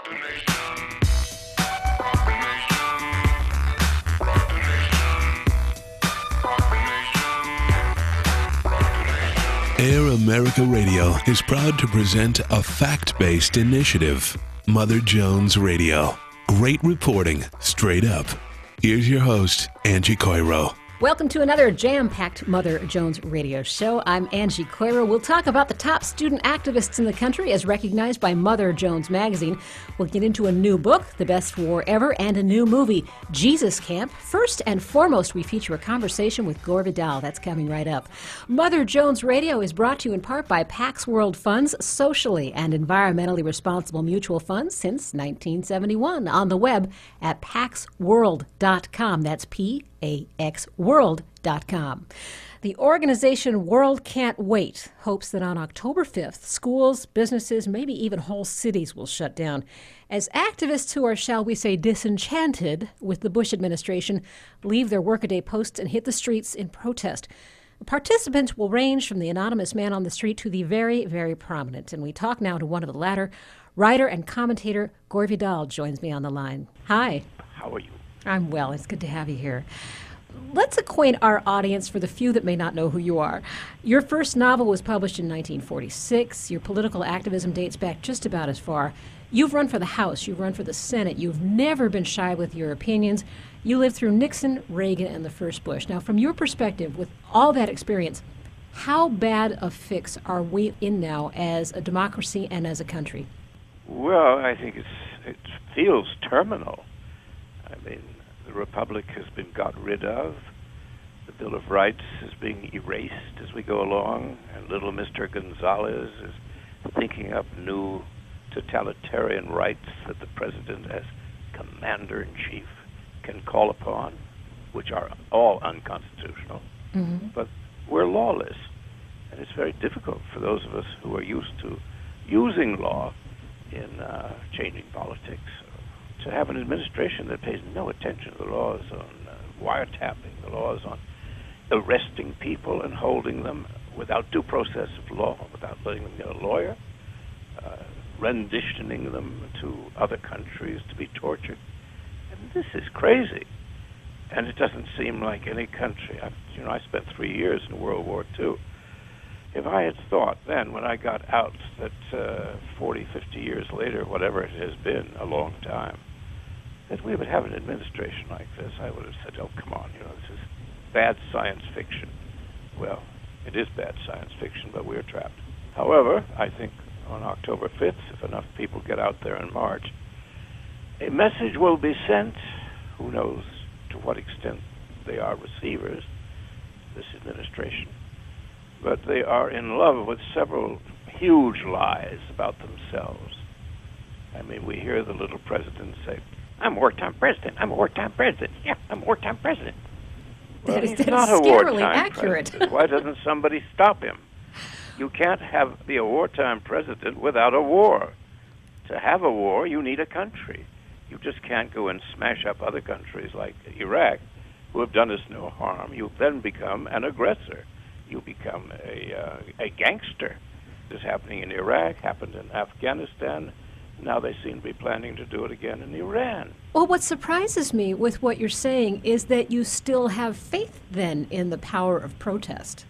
Air America Radio is proud to present a fact-based initiative, Mother Jones Radio. Great reporting, straight up. Here's your host, Angie Coiro. Welcome to another jam-packed Mother Jones radio show. I'm Angie Coiro. We'll talk about the top student activists in the country as recognized by Mother Jones magazine. We'll get into a new book, The Best War Ever, and a new movie, Jesus Camp. First and foremost, we feature a conversation with Gore Vidal. That's coming right up. Mother Jones Radio is brought to you in part by Pax World Funds, socially and environmentally responsible mutual funds since 1971. On the web at paxworld.com. That's PAXworld.com. The organization World Can't Wait hopes that on October 5th, schools, businesses, maybe even whole cities will shut down as activists who are, shall we say, disenchanted with the Bush administration leave their workaday posts and hit the streets in protest. Participants will range from the anonymous man on the street to the very, very prominent. And we talk now to one of the latter. Writer and commentator Gore Vidal joins me on the line. Hi. How are you? I'm well. It's good to have you here. Let's acquaint our audience, for the few that may not know who you are. Your first novel was published in 1946. Your political activism dates back just about as far. You've run for the House. You've run for the Senate. You've never been shy with your opinions. You lived through Nixon, Reagan, and the first Bush. Now, from your perspective, with all that experience, how bad a fix are we in now as a democracy and as a country? Well, I think it feels terminal. I mean, the Republic has been got rid of. The Bill of Rights is being erased as we go along, and little Mr. Gonzalez is thinking up new totalitarian rights that the president as commander-in-chief can call upon, which are all unconstitutional. Mm-hmm. But we're lawless, and it's very difficult for those of us who are used to using law in changing politics to have an administration that pays no attention to the laws on wiretapping, the laws on arresting people and holding them without due process of law, without letting them get a lawyer, renditioning them to other countries to be tortured. And this is crazy. And it doesn't seem like any country. I spent 3 years in World War II. If I had thought then, when I got out, that 40, 50 years later, whatever it has been, a long time, that we would have an administration like this, I would have said, oh, come on, this is bad science fiction. Well, it is bad science fiction, but we're trapped. However, I think on October 5th, if enough people get out there in March, a message will be sent. Who knows to what extent they are receivers, this administration. But they are in love with several huge lies about themselves. I mean, we hear the little president say, I'm a wartime president, I'm a wartime president, yeah, I'm a wartime president. Well, he's not a wartime accurate. president. Why doesn't somebody stop him? You can't be a wartime president without a war. To have a war, you need a country. You just can't go and smash up other countries like Iraq, who have done us no harm. You then become an aggressor. You become a gangster. This is happening in Iraq, happened in Afghanistan. Now they seem to be planning to do it again in Iran. Well, what surprises me with what you're saying is that you still have faith then in the power of protest.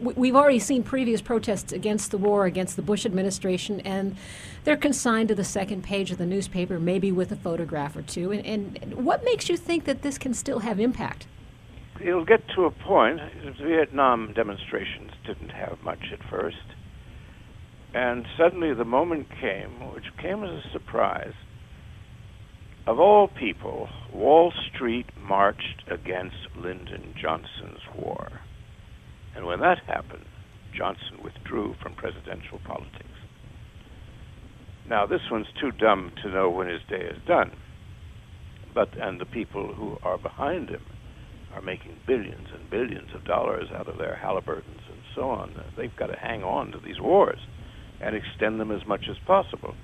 We've already seen previous protests against the war, against the Bush administration, and they're consigned to the second page of the newspaper, maybe with a photograph or two. And what makes you think that this can still have impact? It'll get to a point. The Vietnam demonstrations didn't have much at first. And suddenly the moment came, which came as a surprise. Of all people, Wall Street marched against Lyndon Johnson's war. And when that happened, Johnson withdrew from presidential politics. Now, this one's too dumb to know when his day is done. And the people who are behind him are making billions and billions of dollars out of their Halliburtons and so on. They've got to hang on to these wars and extend them as much as possible.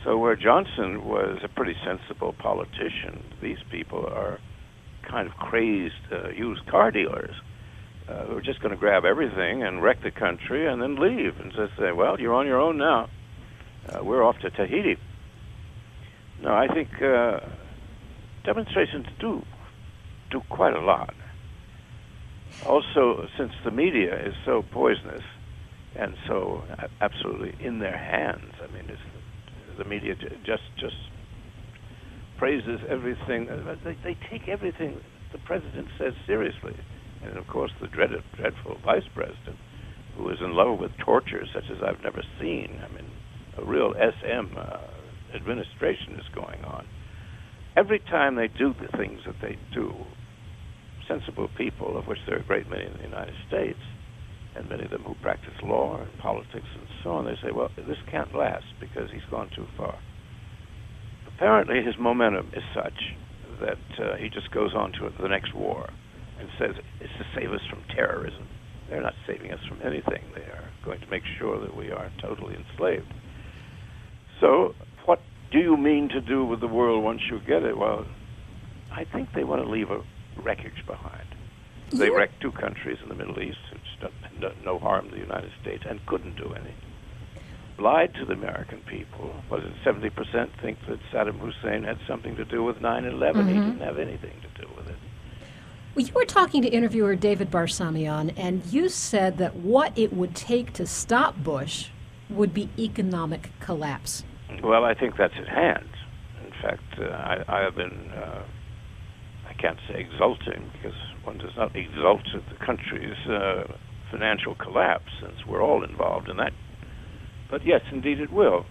So where Johnson was a pretty sensible politician, these people are kind of crazed used car dealers who are just going to grab everything and wreck the country and then leave and just say, well, you're on your own now. We're off to Tahiti. No, I think demonstrations do quite a lot. Also, since the media is so poisonous and so absolutely in their hands, I mean, the media just praises everything. They take everything the president says seriously. And, of course, the dreadful vice president, who is in love with torture such as I've never seen. I mean, a real SM administration is going on. Every time they do the things that they do, sensible people, of which there are a great many in the United States, and many of them who practice law and politics and so on, they say, well, this can't last because he's gone too far. Apparently his momentum is such that he just goes on to the next war and says it's to save us from terrorism. They're not saving us from anything. They are going to make sure that we are totally enslaved. So what do you mean to do with the world once you get it? Well, I think they want to leave a wreckage behind. They wrecked 2 countries in the Middle East, which done no harm to the United States, and couldn't do any. Lied to the American people. Was it 70% think that Saddam Hussein had something to do with 9/11? He didn't have anything to do with it. Well, you were talking to interviewer David Barsamian, and you said that what it would take to stop Bush would be economic collapse. Well, I think that's at hand. In fact, I have been, I can't say exulting, because one does not exult at the country's financial collapse, since we're all involved in that. But yes, indeed it will.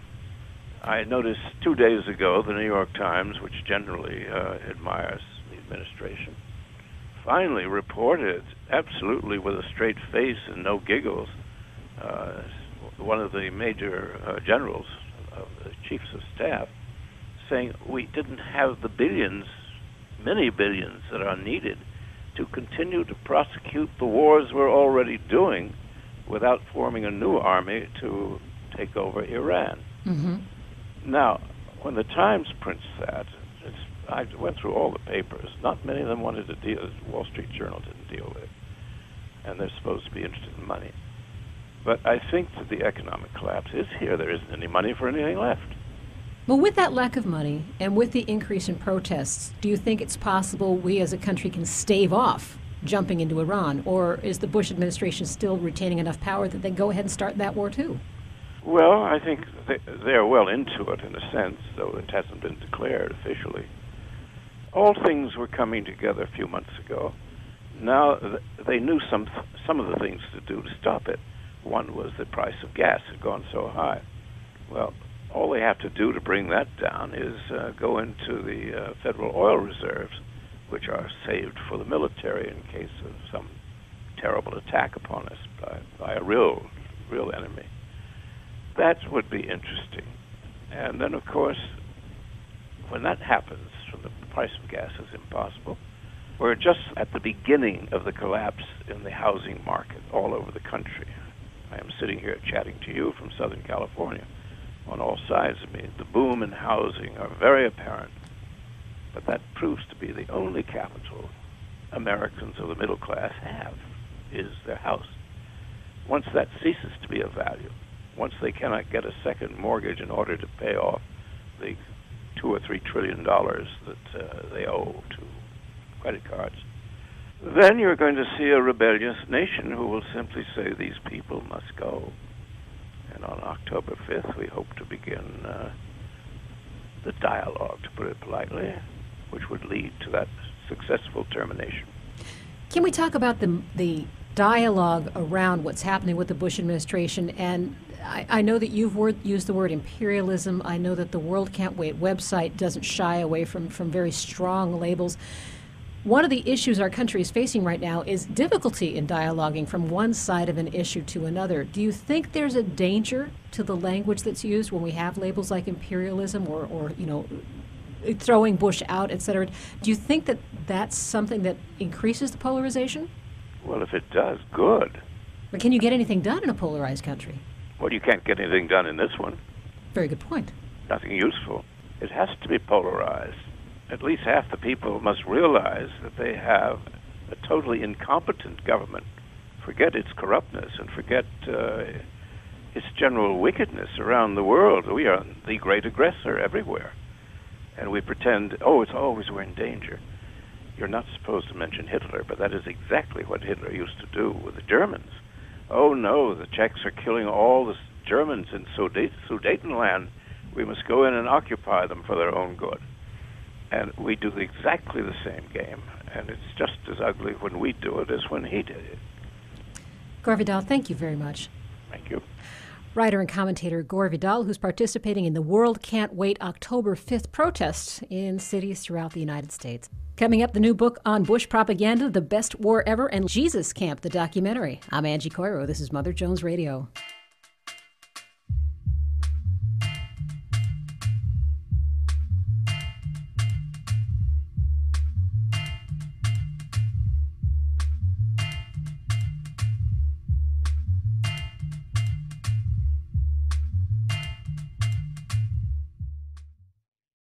I noticed 2 days ago the New York Times, which generally admires the administration, finally reported, absolutely with a straight face and no giggles, one of the major generals of the chiefs of staff saying we didn't have the billions, many billions, that are needed to continue to prosecute the wars we're already doing without forming a new army to take over Iran. Now, when the Times prints that, I went through all the papers. Not many of them wanted to deal. The Wall Street Journal didn't deal with it, and they're supposed to be interested in money. But I think that the economic collapse is here. There isn't any money for anything left. Well, with that lack of money and with the increase in protests, do you think it's possible we as a country can stave off jumping into Iran, or is the Bush administration still retaining enough power that they go ahead and start that war too? Well, I think they're well into it in a sense, though it hasn't been declared officially. All things were coming together a few months ago. Now they knew some of the things to do to stop it. One was the price of gas had gone so high. Well, all they have to do to bring that down is go into the federal oil reserves, which are saved for the military in case of some terrible attack upon us by a real enemy. That would be interesting. And then, of course, when that happens, when the price of gas is impossible, we're just at the beginning of the collapse in the housing market all over the country. I am sitting here chatting to you from Southern California. On all sides of me, the boom in housing are very apparent. But that proves to be the only capital Americans of the middle class have, is their house. Once that ceases to be of value, once they cannot get a second mortgage in order to pay off the $2 or $3 trillion that they owe to credit cards, then you're going to see a rebellious nation who will simply say these people must go. And on October 5th, we hope to begin the dialogue, to put it politely, which would lead to that successful termination. Can we talk about the dialogue around what's happening with the Bush administration? And I know that you've used the word imperialism. I know that the World Can't Wait website doesn't shy away from very strong labels. One of the issues our country is facing right now is difficulty in dialoguing from one side of an issue to another. Do you think there's a danger to the language that's used when we have labels like imperialism or throwing Bush out, et cetera? Do you think that that's something that increases the polarization? Well, if it does, good. But can you get anything done in a polarized country? Well, you can't get anything done in this one. Very good point. Nothing useful. It has to be polarized. At least half the people must realize that they have a totally incompetent government. Forget its corruptness and forget its general wickedness around the world. We are the great aggressor everywhere. And we pretend, it's always we're in danger. You're not supposed to mention Hitler, but that is exactly what Hitler used to do with the Germans. Oh no, the Czechs are killing all the Germans in Sudetenland. We must go in and occupy them for their own good. And we do exactly the same game, and it's just as ugly when we do it as when he did it. Gore Vidal, thank you very much. Thank you. Writer and commentator Gore Vidal, who's participating in the World Can't Wait October 5th protests in cities throughout the United States. Coming up, the new book on Bush propaganda, The Best War Ever, and Jesus Camp, the documentary. I'm Angie Coiro. This is Mother Jones Radio.